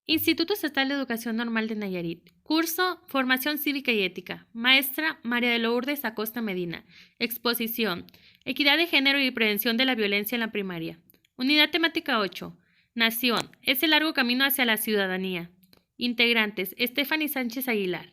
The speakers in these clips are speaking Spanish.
Instituto Estatal de Educación Normal de Nayarit. Curso Formación Cívica y Ética. Maestra María de Lourdes Acosta Medina. Exposición Equidad de Género y Prevención de la Violencia en la Primaria. Unidad temática 8. Nación. Es el largo camino hacia la ciudadanía. Integrantes. Estefany Sánchez Aguilar.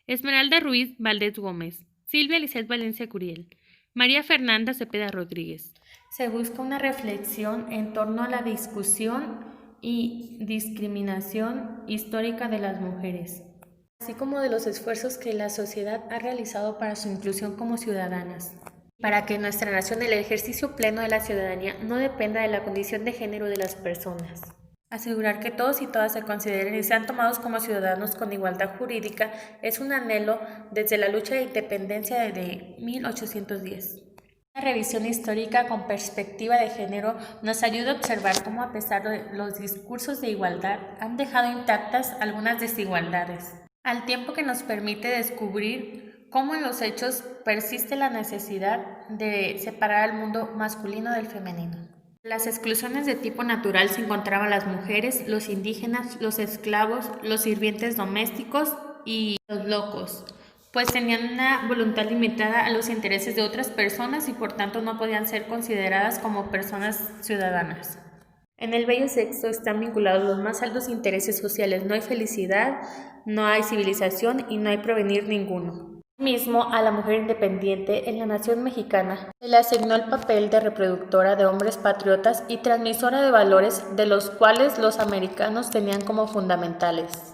Esmeralda Ruiz Valdés Gómez. Silvia Lizeth Valencia Curiel. María Fernanda Cepeda Rodríguez. Se busca una reflexión en torno a la discusión y discriminación histórica de las mujeres, así como de los esfuerzos que la sociedad ha realizado para su inclusión como ciudadanas, para que nuestra nación el ejercicio pleno de la ciudadanía no dependa de la condición de género de las personas. Asegurar que todos y todas se consideren y sean tomados como ciudadanos con igualdad jurídica es un anhelo desde la lucha de independencia de 1810. La revisión histórica con perspectiva de género nos ayuda a observar cómo, a pesar de los discursos de igualdad, han dejado intactas algunas desigualdades, al tiempo que nos permite descubrir cómo en los hechos persiste la necesidad de separar al mundo masculino del femenino. Las exclusiones de tipo natural se encontraban las mujeres, los indígenas, los esclavos, los sirvientes domésticos y los locos, pues tenían una voluntad limitada a los intereses de otras personas y por tanto no podían ser consideradas como personas ciudadanas. En el bello sexo están vinculados los más altos intereses sociales. No hay felicidad, no hay civilización y no hay porvenir ninguno. Mismo a la mujer independiente en la nación mexicana se le asignó el papel de reproductora de hombres patriotas y transmisora de valores de los cuales los americanos tenían como fundamentales.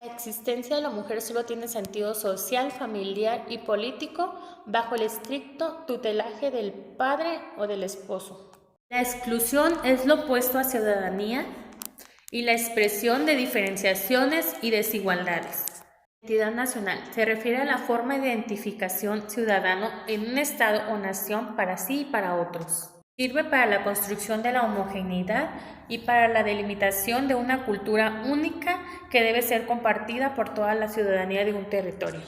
La existencia de la mujer solo tiene sentido social, familiar y político bajo el estricto tutelaje del padre o del esposo. La exclusión es lo opuesto a ciudadanía y la expresión de diferenciaciones y desigualdades. La identidad nacional se refiere a la forma de identificación ciudadano en un estado o nación para sí y para otros. Sirve para la construcción de la homogeneidad y para la delimitación de una cultura única que debe ser compartida por toda la ciudadanía de un territorio.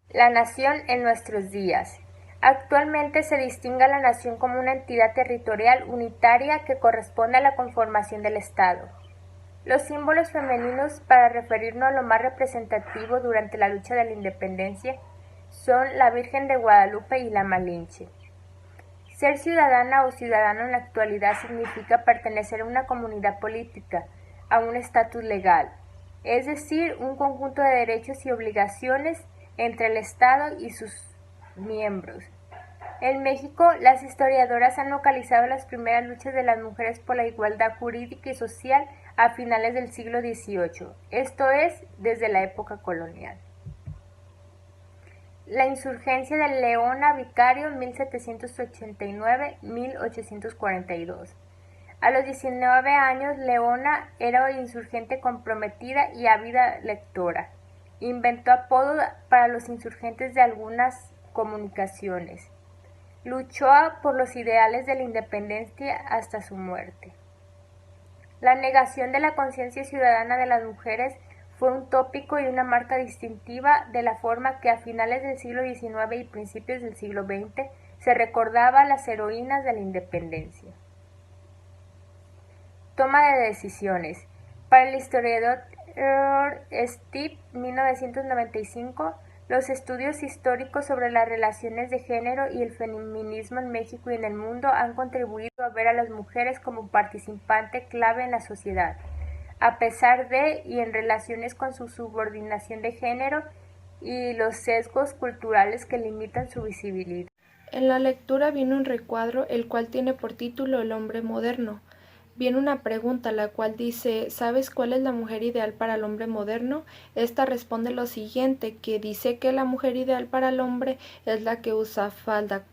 La nación en nuestros días. Actualmente se distingue a la nación como una entidad territorial unitaria que corresponde a la conformación del Estado. Los símbolos femeninos para referirnos a lo más representativo durante la lucha de la independencia son la Virgen de Guadalupe y la Malinche. Ser ciudadana o ciudadano en la actualidad significa pertenecer a una comunidad política, a un estatus legal, es decir, un conjunto de derechos y obligaciones entre el Estado y sus miembros. En México, las historiadoras han localizado las primeras luchas de las mujeres por la igualdad jurídica y social a finales del siglo XVIII, esto es, desde la época colonial. La insurgencia de Leona Vicario 1789-1842. A los 19 años, Leona era insurgente comprometida y ávida lectora. Inventó apodos para los insurgentes de algunas comunicaciones. Luchó por los ideales de la independencia hasta su muerte. La negación de la conciencia ciudadana de las mujeres fue un tópico y una marca distintiva de la forma que a finales del siglo XIX y principios del siglo XX se recordaba a las heroínas de la independencia. Toma de decisiones. Para el historiador Steve, 1995, los estudios históricos sobre las relaciones de género y el feminismo en México y en el mundo han contribuido a ver a las mujeres como participante clave en la sociedad, a pesar de y en relaciones con su subordinación de género y los sesgos culturales que limitan su visibilidad. En la lectura viene un recuadro el cual tiene por título El hombre moderno. Viene una pregunta la cual dice, ¿sabes cuál es la mujer ideal para el hombre moderno? Esta responde lo siguiente, que dice que la mujer ideal para el hombre es la que usa falda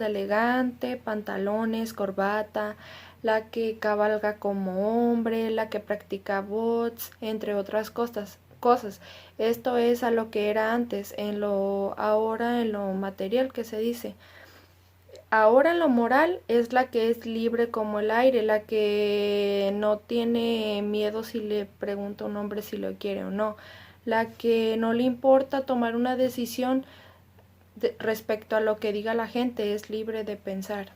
elegante, pantalones, corbata, la que cabalga como hombre, la que practica bots, entre otras cosas. Esto es a lo que era antes, ahora en lo material que se dice. Ahora lo moral es la que es libre como el aire, la que no tiene miedo si le pregunta a un hombre si lo quiere o no, la que no le importa tomar una decisión respecto a lo que diga la gente, es libre de pensar.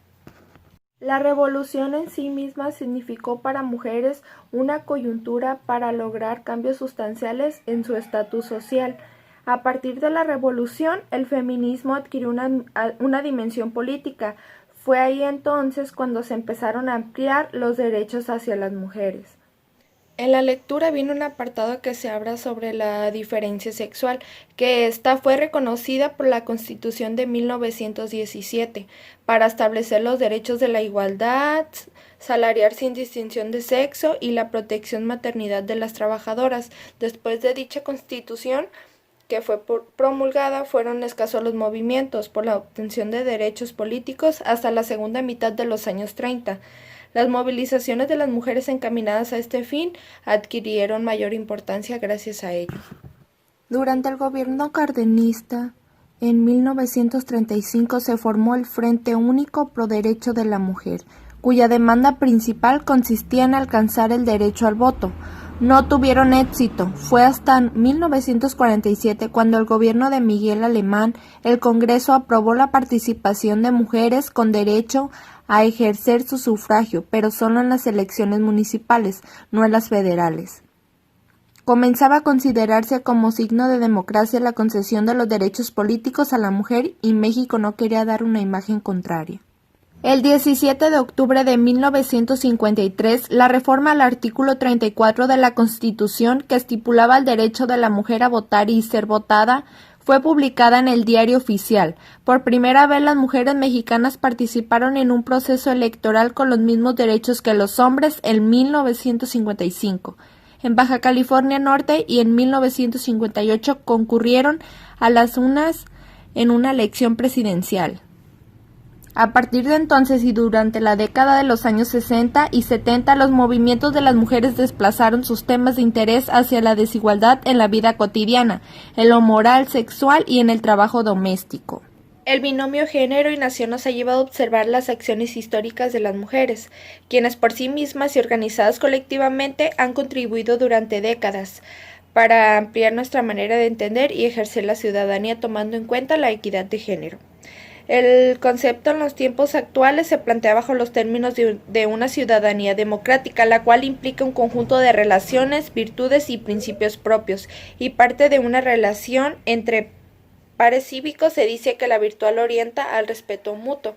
La revolución en sí misma significó para mujeres una coyuntura para lograr cambios sustanciales en su estatus social. A partir de la revolución, el feminismo adquirió una dimensión política. Fue ahí entonces cuando se empezaron a ampliar los derechos hacia las mujeres. En la lectura viene un apartado que se habla sobre la diferencia sexual, que esta fue reconocida por la Constitución de 1917 para establecer los derechos de la igualdad salarial sin distinción de sexo y la protección maternidad de las trabajadoras. Después de dicha Constitución, que fue promulgada, fueron escasos los movimientos por la obtención de derechos políticos hasta la segunda mitad de los años 30. Las movilizaciones de las mujeres encaminadas a este fin adquirieron mayor importancia gracias a ello. Durante el gobierno cardenista, en 1935 se formó el Frente Único Pro Derecho de la Mujer, cuya demanda principal consistía en alcanzar el derecho al voto. No tuvieron éxito. Fue hasta 1947 cuando el gobierno de Miguel Alemán, el Congreso aprobó la participación de mujeres con derecho a ejercer su sufragio, pero solo en las elecciones municipales, no en las federales. Comenzaba a considerarse como signo de democracia la concesión de los derechos políticos a la mujer y México no quería dar una imagen contraria. El 17 de octubre de 1953, la reforma al artículo 34 de la Constitución, que estipulaba el derecho de la mujer a votar y ser votada, fue publicada en el Diario Oficial. Por primera vez las mujeres mexicanas participaron en un proceso electoral con los mismos derechos que los hombres en 1955. En Baja California Norte y en 1958 concurrieron a las urnas en una elección presidencial. A partir de entonces y durante la década de los años 60 y 70, los movimientos de las mujeres desplazaron sus temas de interés hacia la desigualdad en la vida cotidiana, en lo moral, sexual y en el trabajo doméstico. El binomio género y nación nos ha llevado a observar las acciones históricas de las mujeres, quienes por sí mismas y organizadas colectivamente han contribuido durante décadas para ampliar nuestra manera de entender y ejercer la ciudadanía tomando en cuenta la equidad de género. El concepto en los tiempos actuales se plantea bajo los términos de una ciudadanía democrática, la cual implica un conjunto de relaciones, virtudes y principios propios, y parte de una relación entre pares cívicos. Se dice que la virtual orienta al respeto mutuo.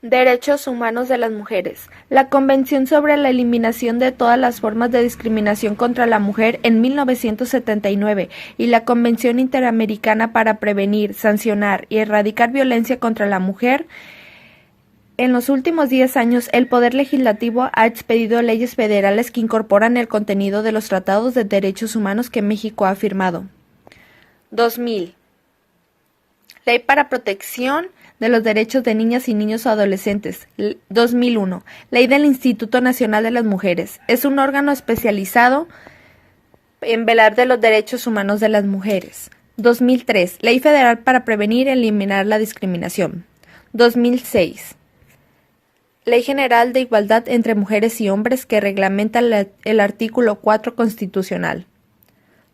Derechos humanos de las mujeres. La Convención sobre la Eliminación de todas las formas de discriminación contra la mujer en 1979 y la Convención Interamericana para prevenir, sancionar y erradicar violencia contra la mujer. En los últimos 10 años, el Poder Legislativo ha expedido leyes federales que incorporan el contenido de los tratados de derechos humanos que México ha firmado. 2000. Ley para protección de los derechos de niñas y niños o adolescentes. 2001. Ley del Instituto Nacional de las Mujeres. Es un órgano especializado en velar de los derechos humanos de las mujeres. 2003. Ley Federal para prevenir y eliminar la discriminación. 2006. Ley General de Igualdad entre Mujeres y Hombres que reglamenta el artículo 4 constitucional.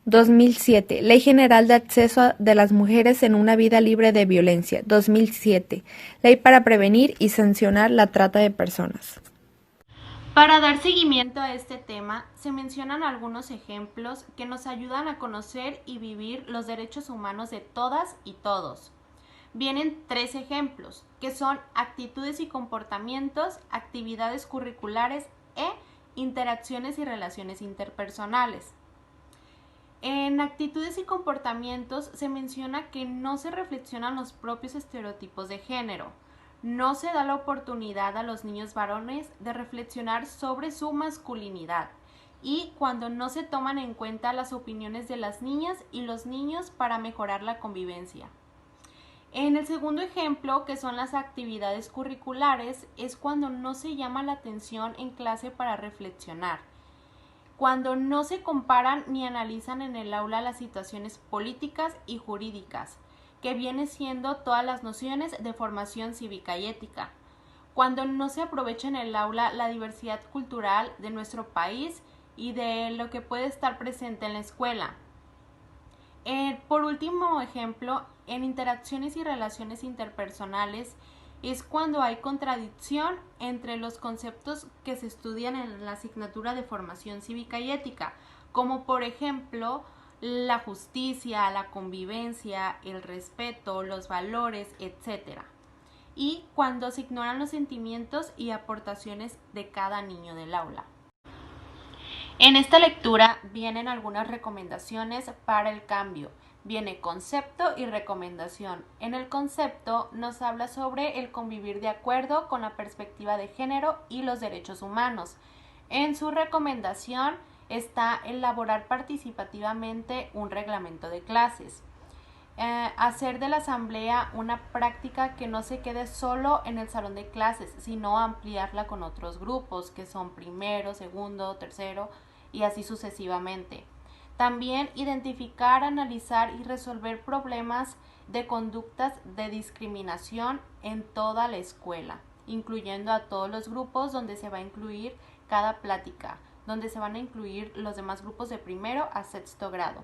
2007. Ley General de Acceso de las Mujeres en una vida libre de violencia. 2007. Ley para prevenir y sancionar la trata de personas. Para dar seguimiento a este tema, se mencionan algunos ejemplos que nos ayudan a conocer y vivir los derechos humanos de todas y todos. Vienen 3 ejemplos, que son actitudes y comportamientos, actividades curriculares e interacciones y relaciones interpersonales. En actitudes y comportamientos se menciona que no se reflexionan los propios estereotipos de género, no se da la oportunidad a los niños varones de reflexionar sobre su masculinidad y cuando no se toman en cuenta las opiniones de las niñas y los niños para mejorar la convivencia. En el segundo ejemplo, que son las actividades curriculares, es cuando no se llama la atención en clase para reflexionar, cuando no se comparan ni analizan en el aula las situaciones políticas y jurídicas, que viene siendo todas las nociones de formación cívica y ética, cuando no se aprovecha en el aula la diversidad cultural de nuestro país y de lo que puede estar presente en la escuela. Por último ejemplo, en interacciones y relaciones interpersonales, es cuando hay contradicción entre los conceptos que se estudian en la asignatura de formación cívica y ética, como por ejemplo la justicia, la convivencia, el respeto, los valores, etc. Y cuando se ignoran los sentimientos y aportaciones de cada niño del aula. En esta lectura vienen algunas recomendaciones para el cambio. Viene concepto y recomendación. En el concepto nos habla sobre el convivir de acuerdo con la perspectiva de género y los derechos humanos. En su recomendación está elaborar participativamente un reglamento de clases. Hacer de la asamblea una práctica que no se quede solo en el salón de clases, sino ampliarla con otros grupos que son primero, segundo, tercero y así sucesivamente. También identificar, analizar y resolver problemas de conductas de discriminación en toda la escuela, incluyendo a todos los grupos donde se va a incluir cada plática, donde se van a incluir los demás grupos de primero a sexto grado.